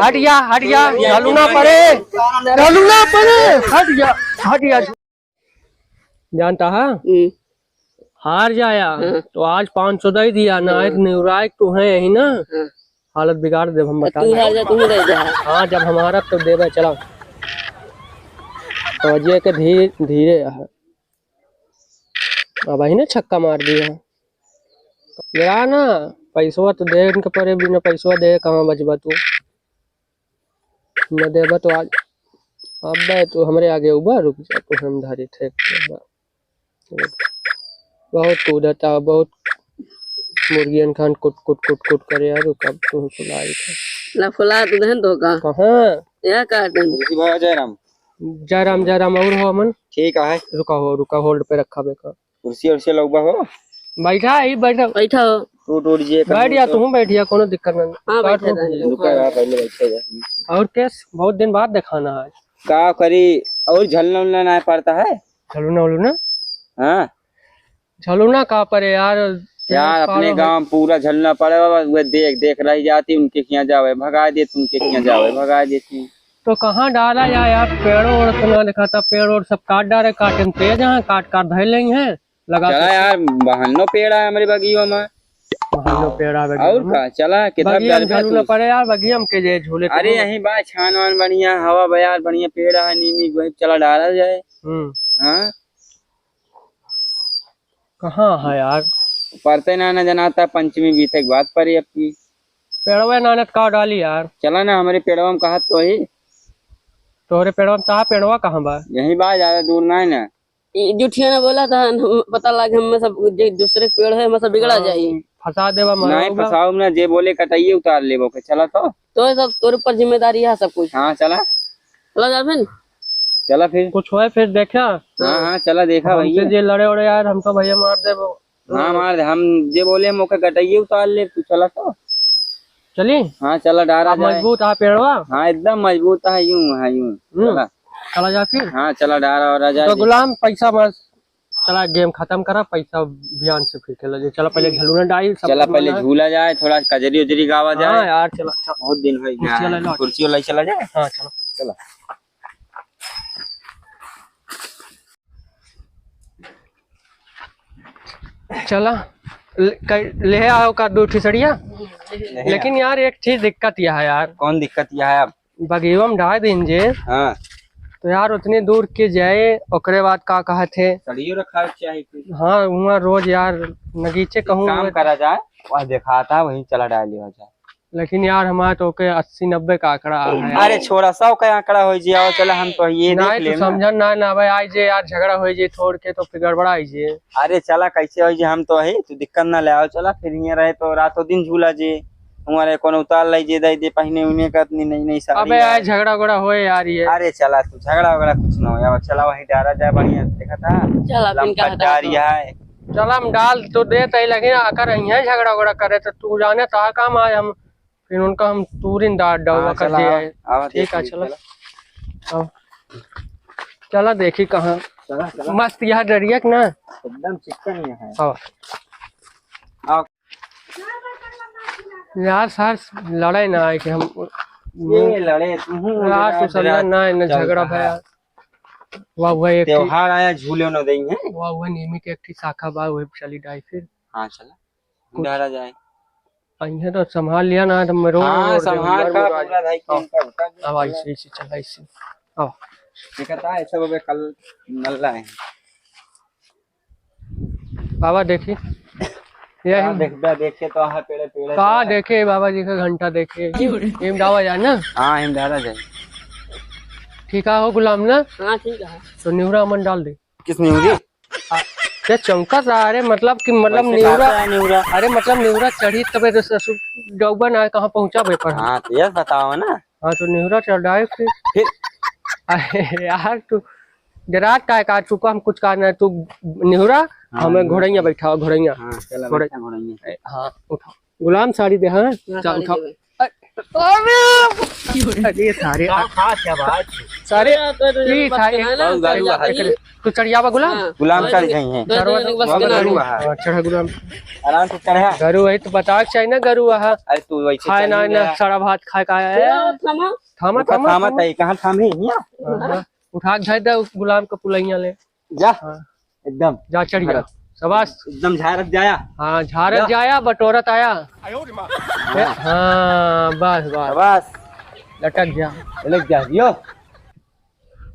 हटिया हटिया ढलू ना पड़े हटिया हटिया। जानता है हार जाया तो आज 500 दे दिया ना निवराय तू है यही ना हालत बिगाड़ दे हम बता। हाँ जब हमारा तो देवे चला तो अजय के धीरे धीरे अब ही ना छक्का मार दिया मेरा ना पैसवा तो दे इनके परे बिना पैसवा दे कहाँ बचबा तू न देबा तो आज अब तो हमरे आगे उबा रुक जा तो हम धारी थे बहुत कूदता बहुत मुर्गियन खान कुट कुट कुट कुट करे यार कब तू फुलाई था फुला तो दहन तो का कहां या काटन जयराम जयराम जयराम और हो अमन ठीक है रुका होल्ड पे रखा बेका कुर्सी उर्सी लगवा हो बैठा ही बैठा बैठा हो टूट जे बैठ जा तू बैठिया कोनो दिक्कत नहीं। हां बैठा रुका यार पहले बैठ जा और केस बहुत दिन बाद दिखाना है का करी और झलना ना पड़ता है झलूना हां झलूना का पर यार अपने गांव पूरा झलना पड़े वो देख देख रही जाती उनके खिया जावे भगा देती उनके खिया जावे भगा देती तो कहाँ डाला यार पेड़ों और सुना लिखा था पेड़ और सब काट डाले काटे तेज है काट काट धर लेंगे हैं लगा चला यार बहनो पेड़ है हमारे बगियों में पेड़ और का चला कितना पड़े यार बगियम के जे झूले अरे यही बात छान वान बढ़िया हवा बयार बढ़िया पेड़ है नीमी चला डाला जाए। हाँ कहाँ है यार पढ़ते ना जनाता पंचमी बीते बात पड़ी अपनी पेड़वा नानत का डाली यार चला ना हमारे पेड़वा में कहा तो ही तोरे पेड़वा में कहा पेड़वा कहाँ बा यही बात ज्यादा दूर ना है ना जुठिया ने बोला था पता लगा हम सब दूसरे पेड़ है सब बिगड़ा जाए फंसा देवा नहीं फंसाओ ना जे बोले कटाइए उतार ले के चला तो सब तोरे पर जिम्मेदारी है सब कुछ। हाँ चला चला जा फिर चला फिर कुछ हुआ फिर देखा। हाँ चला देखा भैया जे लड़े उड़े यार हम तो भैया मार दे हाँ मार दे हम जे बोले मौके कटाइए उतार ले तू चला तो चली। हाँ चला डारा मजबूत है पेड़वा। हाँ एकदम मजबूत है यूं चला चला जा फिर। हाँ चला डारा और राजा तो गुलाम पैसा बस चला गेम खत्म करा पैसा ध्यान से फिर खेला जाए चला पहले झलूना डाई चला पहले झूला जाए थोड़ा कजरी उजरी गावा जाए। हाँ यार चला बहुत दिन हो गया कुर्सी वाला चला जाए। हाँ चलो चला चला ले आओ का दो ठिसड़िया। लेकिन यार एक चीज दिक्कत यह है यार। कौन दिक्कत यह है अब बगीवा में ढाई दिन जे। हाँ तो यार उतनी दूर के जाए ओकरे बाद का कहा थे सड़ियों रखा चाहिए। हाँ वहाँ रोज यार नगीचे कहूँ काम करा जाए वह दिखाता वहीं चला डाल लिया जाए। लेकिन यार हमारा तो के 80-90 का आंकड़ा है। अरे छोड़ा 100 का आंकड़ा हो जाए चला हम तो ये देख ले समझन ना भाई आई जे यार झगड़ा हो जाए छोड़ के तो फिर गड़बड़ा आई जे। अरे चला कैसे हो जाए हम तो है तू दिक्कत ना ले आओ चला फिर यहाँ रहे तो रातों दिन झूला जे हमारे कौन उतार लाई जे दे पहने उन्हें का नहीं सारी। अबे यार झगड़ा गोड़ा होए यार ये। अरे चला तू झगड़ा वगड़ा कुछ ना हो यार चला वहीं डारा जाए बढ़िया देखा था चला हम डाल तो देते लेकिन आकर यहाँ झगड़ा वगड़ा करे तो तू जाने तो काम आए हम फिर उनका हम तूरिन डाल कर दिए। ठीक है चलो चला देखी कहाँ मस्त यहाँ डरिया ना एकदम चिकन है। यार सर लड़ाई ना आए कि हम ये लड़े यार तो समझा ना झगड़ा भया वाह वह एक त्योहार आया झूले न देंगे वाह वह नीमी के एक साखा बा वही चली डाई फिर। हाँ चला डारा जाए अइहे तो संभाल लिया ना तो मैं संभाल का पूरा भाई अब ऐसे चला ऐसे अब दिखता है सब कल नल्ला है बाबा देखी यही देखे तो पेड़े पेड़े कहा देखे बाबा जी का घंटा देखे हिम डावा जाए ना। हाँ हिम डारा जाए ठीक है हो गुलाम ना। हाँ ठीक है तो न्यूरा अमन डाल दे। किस न्यूरी क्या चमका सा अरे मतलब कि मतलब न्यूरा अरे मतलब न्यूरा चढ़ी तब डौबा ना कहाँ पहुँचा भाई पर। हाँ तो ये बताओ ना। हाँ तो न्यूरा चढ़ाए फिर अरे यार तू जरा का चुका हम कुछ करना है तू न्यूरा हमें घोड़ैया बैठा घोड़ैया। हाँ उठाओ गुलाम साड़ी दे। हाँ उठाओ अरे सारे सारे तो ई था तू चढ़ियावा गुलाम गुलाम चढ़ गई है चढ़ा गुलाम आराम से चढ़ा। गरु है तो बता चाहिए ना गरु है अरे तू वैसे खाए ना ना सारा भात खाए का है थमा थामा थामा थामा तई कहां थामे हिया उठा के दे गुलाम का पुलैया ले जा हाँ। एकदम जा चढ़ गया शाबाश एकदम झारक जाया। हाँ झारक जाया बटोरत आया हाँ बस बस बस लटक गया लग जा यो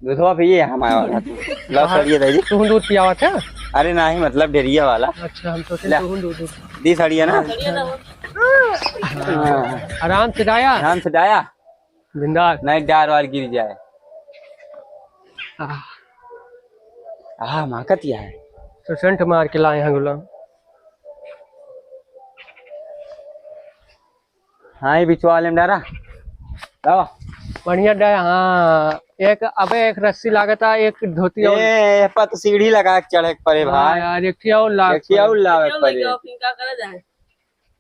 दूधवा पिए हमारा वाला लो सड़िए दे दी। तू दूध पियावा था अरे नहीं मतलब डेरिया वाला अच्छा हम सोचे ले। तू दूध दी सड़िए ना आराम से जाया ध्यान से जाया बिंदास नहीं डार वार गिर जाए। हाँ माकतिया है तो सेंट मार के लाए हैं गुलाम हाँ ये बिचवा वाले में डारा लावा बढ़िया डे हाँ एक अबे एक रस्सी लागता एक धोती और ए पत सीढ़ी लगा के चढ़े के पड़े हाँ भाई। यार एक थी और लाग एक और लावे के पड़े क्या करे जाए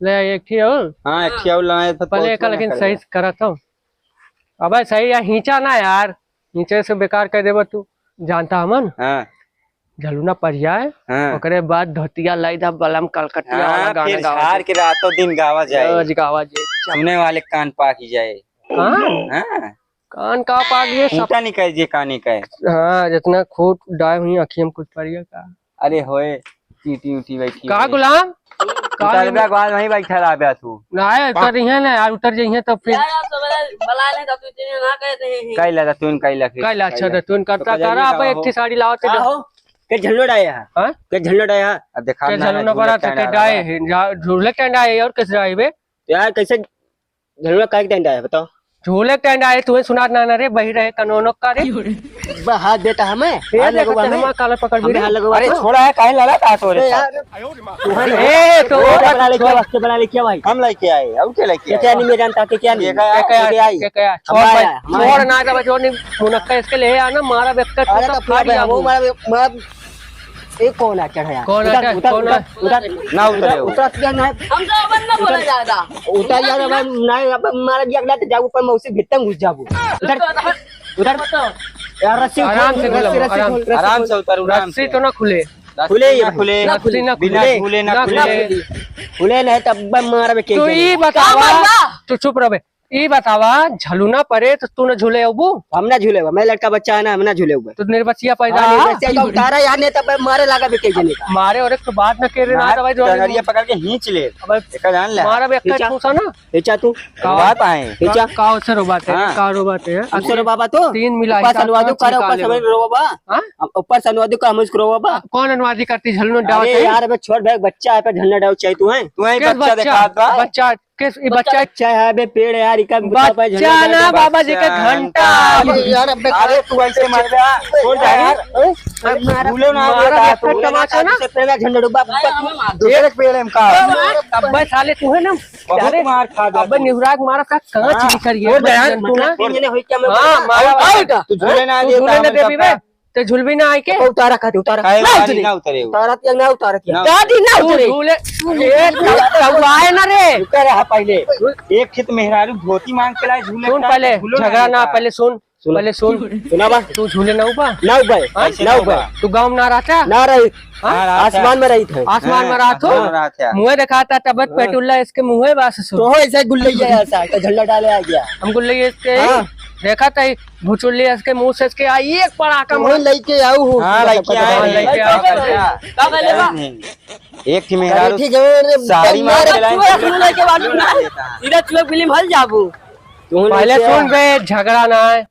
ले एक थी और हाँ एक और लाए तो पहले एक लेकिन सही से करा था अबे सही यार हिंचा ना यार हिंचे से बेकार कर देबा तू जानता हमन हाँ झलुना पड़ जाए हाँ ओकरे बाद धोतिया लाई दा बलम कलकतिया वाला हाँ, गाना फिर गावा झाड़ के रातों दिन गावा जाए रोज गावा जे सुनने वाले कान पाकी जाए। हाँ हाँ कान का पाग ये सब फूटा नहीं कह जे काने का है। हाँ जितना खूट डाय हुई आँखी में कुछ पड़िया का अरे होए चीटी उटी बैठी का गुलाम उतर बे बाद वहीं बैठा रहा बे तू ना उतर रही है ना यार उतर जाइए तब फिर यार सब बला ले तब तू ना कहते हैं कई लगा तू कई लगा काय अच्छा तो तू करता करा आप एक थी साड़ी लाओ ते हो के झल्लो डाया है हां के झल्लो डाया अब देखा के झलुना पड़ा तो के डाए झूले के डाए और किस डाए बे यार कैसे झल्लो का के डाया बताओ झूले के डाए तू सुना ना रे बही रहे कानूनों का रे हाथ देता हमें ये देखो हम काला पकड़ भी अरे छोड़ा है काहे लगा था तोरे ए तो बना ले क्या भाई हम लेके आए अब क्या लेके आए क्या नहीं मैं जानता कि क्या नहीं क्या छोड़ ना जब जो नहीं मुनक्का इसके ले आना मारा व्यक्ति तो फाड़ी वो मारा एक कौन है चढ़ाया कौन है कौन है ना उतरे उतर क्या ना हम तो अपन ना बोला ज्यादा उतर यार अब ना अब मारा जगला तो जाऊ पर मौसी भीतर घुस जाबू उधर उधर यार रस्सी आराम से आराम से उतर रस्सी तो ना खुले खुले ये खुले रस्सी ना बिना खुले ना खुले खुले नहीं तब मारा के तू ये बतावा तू चुप रहे ये बतावा झलुना परे तो तू न झूले अबू हम ना झूले मैं लड़का बच्चा है ना हम ना झूले हुए तू निर्बचिया पैदा उतारा यार नहीं तब मारे लगा भी जने का मारे और एक तो बात न करे ना दवाई जो टंगरिया पकड़ के खींच ले अब एक जान ले मारा भी एक ठूसा ना बेचा तू बात आए बेचा का अवसर बात है का रो बात है अक्षर बाबा तो तीन मिला ऊपर सनवादो करो ऊपर समझ रो बाबा हां ऊपर सनवादो का हमस करो बाबा कौन अनुवादी करती झलुना डाव अरे यार अब छोड़ भाई बच्चा है पे झलना डाव चाहिए तू है बच्चा दिखा दो बच्चा किस ये बच्चा अच्छा है बे पेड़ यार इका बच्चा ना बाबा जी का घंटा यार अरे तू ऐसे मार दे छोड़ जा यार भूलो ना तू तमाशा ना पहले झंडा डुबा दूसरे पेड़ में का अब साले तू है ना बहुत मार खा अब निहुराग मारा का कांच निकरिए तू ना इंजने होई क्या मैं हां मारा तू झूले ना दे झूले ना देबी बे तो झुलबी ना आके उतारा खाते उतारा ना उतरे उतारा क्या ना उतारा क्या दादी ना उतरे झूले तब आए ना रे उतर है पहले एक खेत मेहरारू धोती मांग के लाए झूले सुन पहले झगड़ा ना पहले सुन पहले सुन सुना बा तू झूले ना ऊपर ना ऊपर ना ऊपर तू गांव में ना रहता ना रही आसमान में रही थे आसमान में रहा तो मुँह दिखाता तबत पेटुल्ला इसके मुँह बस तो ऐसे गुल्लैया ऐसा झल्ला डाले आ गया हम गुल्लैया इसके देखा था भुचुल्ली इसके मुंह से इसके आई एक पड़ाका मैं लेके आऊ हूं हां लेके आए एक थी मेहरारू साड़ी मार के लाए के बाद सीधा चलो फिल्म हल जाबू पहले सुन बे झगड़ा ना है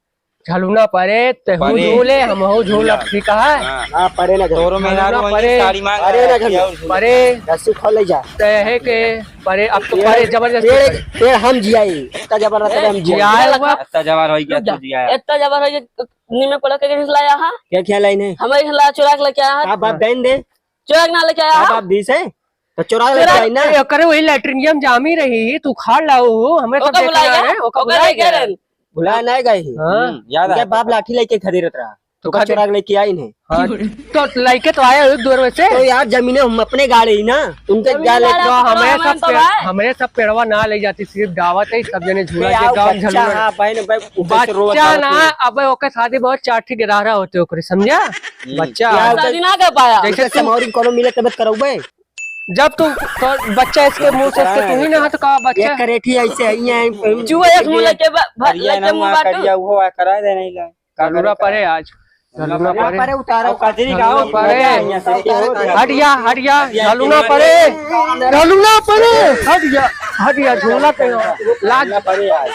झलुना परे तेहू झूले हमहू झूल ठीक है हां परे ना तोरो मेहरारू वही साड़ी मांग अरे ना परे रस्सी खोल जा तहे के परे अब तो परे जबरदस्ती पेड़ हम जियाई इतना जबरदस्त हम जियाई इतना जबर हो गया तू जियाई इतना जबर हो गया नीमे पड़ा के खिलाया हां क्या खेला इन्हें हमें खिला चुरा के लेके आया आप बाप बहन दे चुरा ना लेके आया आप दी से तो चुरा लेके आई ना करे वही लैट्रिनियम जामी रही तू खाड़ लाओ हमें तो बुलाया बुलाया भुला नहीं गई याद है बाप लाठी लेके खरीदत रहा तो का चुरा के लेके आई नहीं हाँ, तो लड़के तो आए एक दूर में से तो यार जमीने हम अपने गाड़ी ना तुमसे क्या ले तो हमें सब पेड़वा ना ले जाती, सिर्फ दावत है, सब जने झूला के गाँव झलूआ बच्चा ना। अब ओके शादी बहुत चाठी गिरारा होते ओकरे, समझा? बच्चा शादी ना कर पाया जैसे समौरी कोनो मिले तब करौबे जब तू तो बच्चा इसके मुंह से इसके तू ही ना तो का बच्चा एक करेठी ऐसे है जुआ एक मुंह लेके लेके मुंह बाटू वो करा दे नहीं ला झलूना पड़े आज झलूना पड़े उतारो कजरी गाँव पड़े हटिया हटिया झलूना पड़े हटिया झूला पे लाग पड़े आज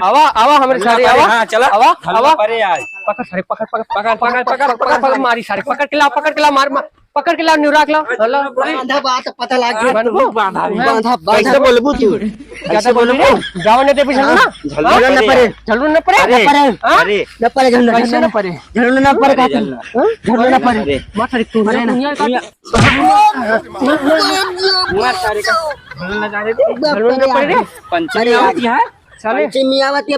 आवा आवा हमारे सारे आवा हाँ चला आवा आवा पड़े आज पकड़ सारे पकड़ मारी सारे पकड़ के ला मार पकड़ के ला न्यूराक ला हेलो बांधा बात पता लाग गया बनबो बांधा कैसे बोलबू तू कैसे बोलबो जाओ ने दे झलूना झलूना न पड़े झलूना पड़े अरे न पड़े झलूना कैसे न पड़े झलूना न पड़े का झलूना न पड़े मार सारे तू अरे ना मुआर सारे का झलूना पड़े रे पंचमी आवती है साले पंचमी आवत है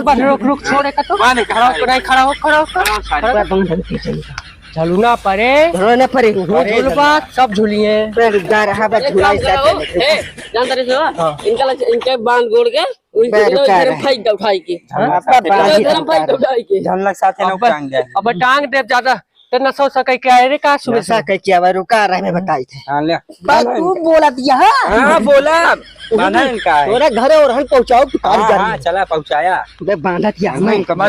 बस रुक छोड़े का तो माने खड़ा खड़ा झलूना पड़े झलूना न पड़े झूलबा सब झूलिए जा रहा है झूला जानता रहे इनके बांध गोड़ के उनके फाइट उठाई के उठाई के झलक साथे लोग टांग दे अब टांग दे ज्यादा तो न सो सके क्या रे का सुबह ऐसा कह के अब रुका रहे में बताई थे हां ले बस तू बोला दिया हां बोला बांधा इनका है तोरा घरे और हम पहुंचाओ तू कार जा हां चला पहुंचाया बे बांधा दिया मैं कमर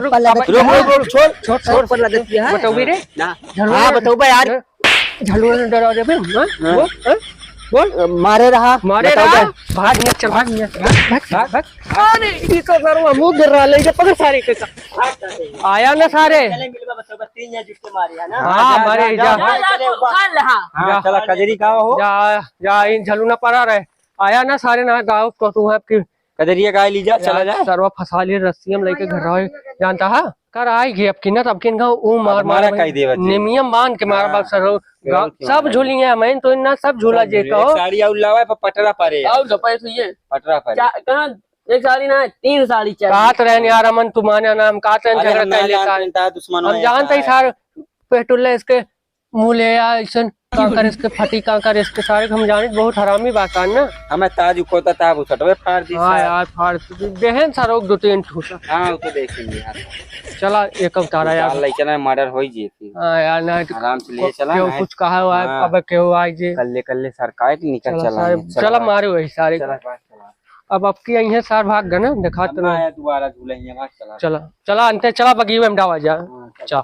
रुक छोड़ पर लगा दिया बताओ भी रे ना हां बताओ बे यार झलूना डरा दे बोल बोल मारे रहा भाग निया चल भाग अरे ये तो गरवा मुंह गिर रहा ले पकड़ सारे के आया ना सारे हाँ मारे जा हां चला कजरी गाँव हो जा इन झलूना पड़ा रहे आया ना सारे ना गाँव तो तू है आपकी कजरिया गाय ली जा चला जा सरवा फंसा लिए रस्सी हम लेके घर रहे जानता है कर आए घे अब किन्नत अब किन गाँव ऊ मार मारा कई देवत नियम मान के मारा बाप सर सब झूलिए मैं तो इन्ना सब झूला जे कहो साड़ी उल्लावा पर पटरा परे और गपाई सुइए पटरा परे कहां एक साड़ी ना 3 साड़ी चाहिए कात रहने यार अमन तुम्हारे नाम कात रहने झगड़ा कर लेता दुश्मन हम जानते ही सारे पेटुल्ले इसके मूले या ऐसा कांकर इसके फटी कांकर इसके सारे हम जाने बहुत हरामी बाकान ना हमें ताज कोता ताब उठवे फाड़ दी हाँ यार फाड़ देहन सारो 2-3 ठूसा हां वो तो देखेंगे यार चला एक अवतारा यार लइकना मर्डर होई जेती हां यार ना आराम से ले चला क्यों कुछ कहा हुआ है अब क्यों आई जे कल्ले सरकार निकल चला चला मारे वही सारे अब आपकी यही है सार भाग गए ना दिखा तो दोबारा झूलेंगे चला चला चला अंते चला बगी में डावा जा चल